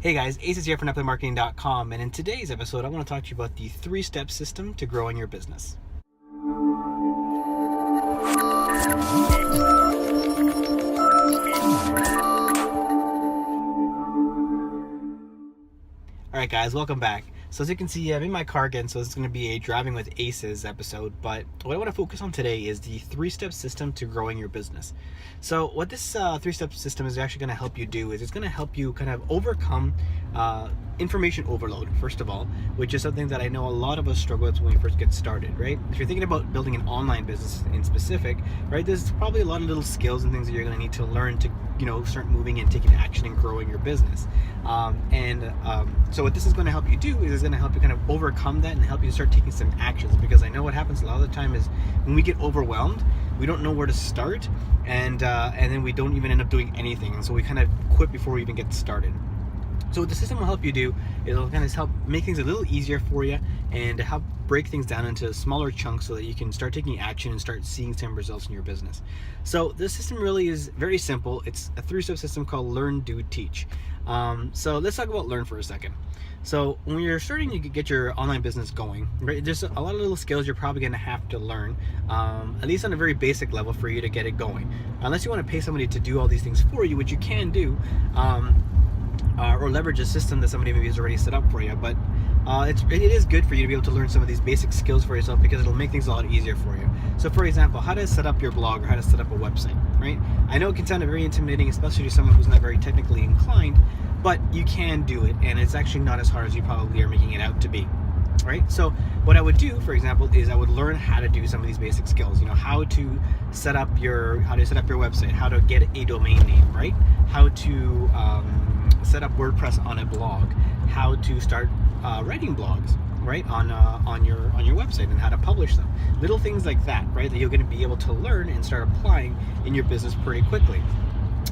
Hey guys, Ace is here for NetPlayMarketing.com, and in today's episode I want to talk to you about the 3-step system to growing your business. Alright guys, welcome back. So as you can see, I'm in my car again, so this is going to be a Driving with Aces episode, but what I want to focus on today is the 3-step system to growing your business. So what this 3-step system is actually going to help you do is it's going to help you kind of overcome information overload, first of all, which is something that I know a lot of us struggle with when we first get started, right? If you're thinking about building an online business in specific, right, there's probably a lot of little skills and things that you're going to need to learn to, start moving and taking action and growing your business. So what this is going to help you do is it's going to help you kind of overcome that and help you start taking some actions, because I know what happens a lot of the time is when we get overwhelmed, we don't know where to start, and then we don't even end up doing anything, and so we kind of quit before we even get started. So what the system will help you do is it'll kind of help make things a little easier for you and help break things down into smaller chunks so that you can start taking action and start seeing some results in your business. So this system really is very simple. It's a 3-step system called Learn, Do, Teach. So let's talk about Learn for a second. So when you're starting to get your online business going, right, there's a lot of little skills you're probably going to have to learn, at least on a very basic level, for you to get it going. Unless you want to pay somebody to do all these things for you, which you can do, or leverage a system that somebody maybe has already set up for you. But it is good for you to be able to learn some of these basic skills for yourself, because it'll make things a lot easier for you. So for example, how to set up your blog or how to set up a website, right? I know it can sound very intimidating, especially to someone who's not very technically inclined, but you can do it, and it's actually not as hard as you probably are making it out to be. Right? So what I would do, for example, is I would learn how to do some of these basic skills. How to set up your website, how to get a domain name, right? How to set up WordPress on a blog, how to start writing blogs, right, on your website, and how to publish them. Little things like that, right, that you're going to be able to learn and start applying in your business pretty quickly.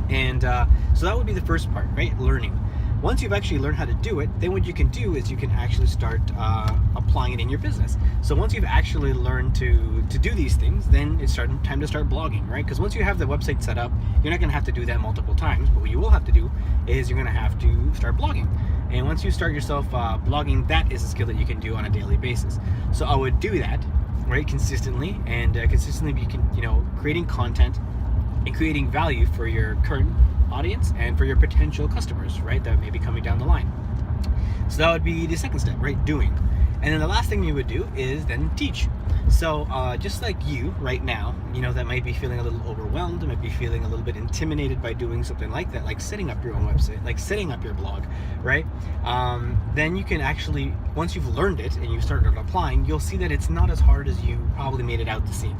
And so that would be the first part, right? Learning. Once you've actually learned how to do it, then what you can do is you can actually start applying it in your business. So once you've actually learned to do these things, then it's time to start blogging, right? Because once you have the website set up, you're not going to have to do that multiple times. But what you will have to do is you're going to have to start blogging. And once you start yourself blogging, that is a skill that you can do on a daily basis. So I would do that, right, consistently, and consistently you can, creating content and creating value for your current audience and for your potential customers, right, that may be coming down the line. So that would be the second step, right, doing. And then the last thing you would do is then teach. So just like you right now, that might be feeling a little overwhelmed, might be feeling a little bit intimidated by doing something like that, like setting up your own website, like setting up your blog, right? Then you can actually, once you've learned it and you've started applying, you'll see that it's not as hard as you probably made it out to seem.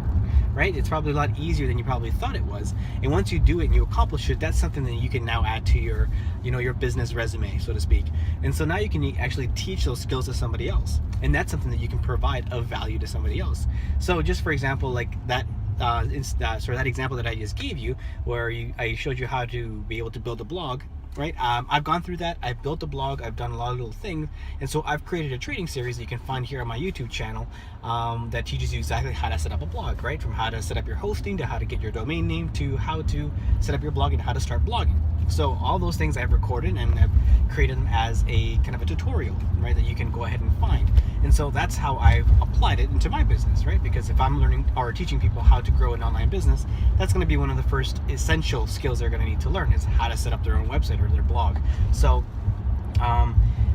Right? It's probably a lot easier than you probably thought it was. And once you do it and you accomplish it, that's something that you can now add to your, your business resume, so to speak. And so now you can actually teach those skills to somebody else. And that's something that you can provide of value to somebody else. So just for example, like that, that example that I just gave you, where I showed you how to be able to build a blog, right? I've gone through that. I've built a blog. I've done a lot of little things, and so I've created a training series that you can find here on my YouTube channel that teaches you exactly how to set up a blog, right? From how to set up your hosting, to how to get your domain name, to how to set up your blog and how to start blogging. So all those things I've recorded, and I've created them as a kind of a tutorial, right, that you can go ahead and find. And so that's how I've applied it into my business, right? Because if I'm learning or teaching people how to grow an online business, that's going to be one of the first essential skills they're going to need to learn, is how to set up their own website or their blog. So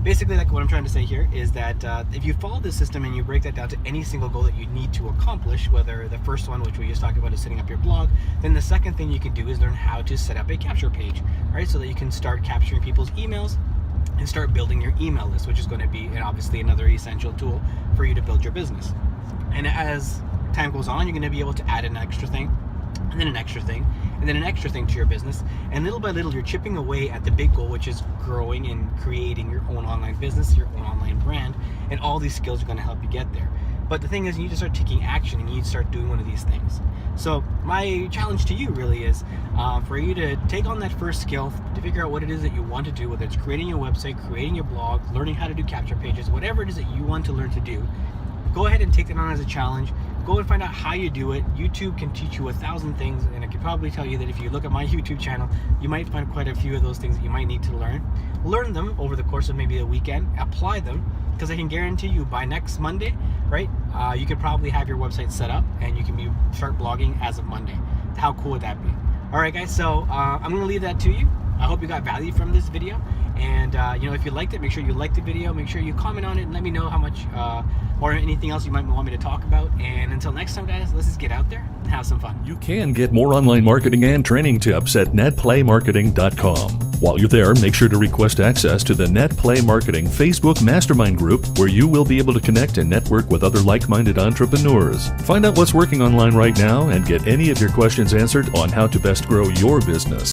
basically, like, what I'm trying to say here is that if you follow this system and you break that down to any single goal that you need to accomplish, whether the first one, which we just talked about, is setting up your blog, then the second thing you can do is learn how to set up a capture page, right? So that you can start capturing people's emails and start building your email list, which is going to be obviously another essential tool for you to build your business. And as time goes on, you're going to be able to add an extra thing, and then an extra thing, and then an extra thing to your business. And little by little, you're chipping away at the big goal, which is growing and creating your own online business, your own online brand, and all these skills are going to help you get there. But the thing is, you need to start taking action, and you need to start doing one of these things. So my challenge to you really is for you to take on that first skill, to figure out what it is that you want to do, whether it's creating your website, creating your blog, learning how to do capture pages, whatever it is that you want to learn to do. Go ahead and take that on as a challenge. Go and find out how you do it. YouTube can teach you 1,000 things, and I can probably tell you that if you look at my YouTube channel, you might find quite a few of those things that you might need to learn. learn them over the course of maybe a weekend, apply them, because I can guarantee you by next Monday, right, you could probably have your website set up and you can start blogging as of Monday. How cool would that be? All right, guys, so I'm going to leave that to you. I hope you got value from this video. And, if you liked it, make sure you like the video. Make sure you comment on it and let me know how much or anything else you might want me to talk about. And until next time, guys, let's just get out there and have some fun. You can get more online marketing and training tips at netplaymarketing.com. While you're there, make sure to request access to the NetPlay Marketing Facebook Mastermind group, where you will be able to connect and network with other like-minded entrepreneurs. Find out what's working online right now and get any of your questions answered on how to best grow your business.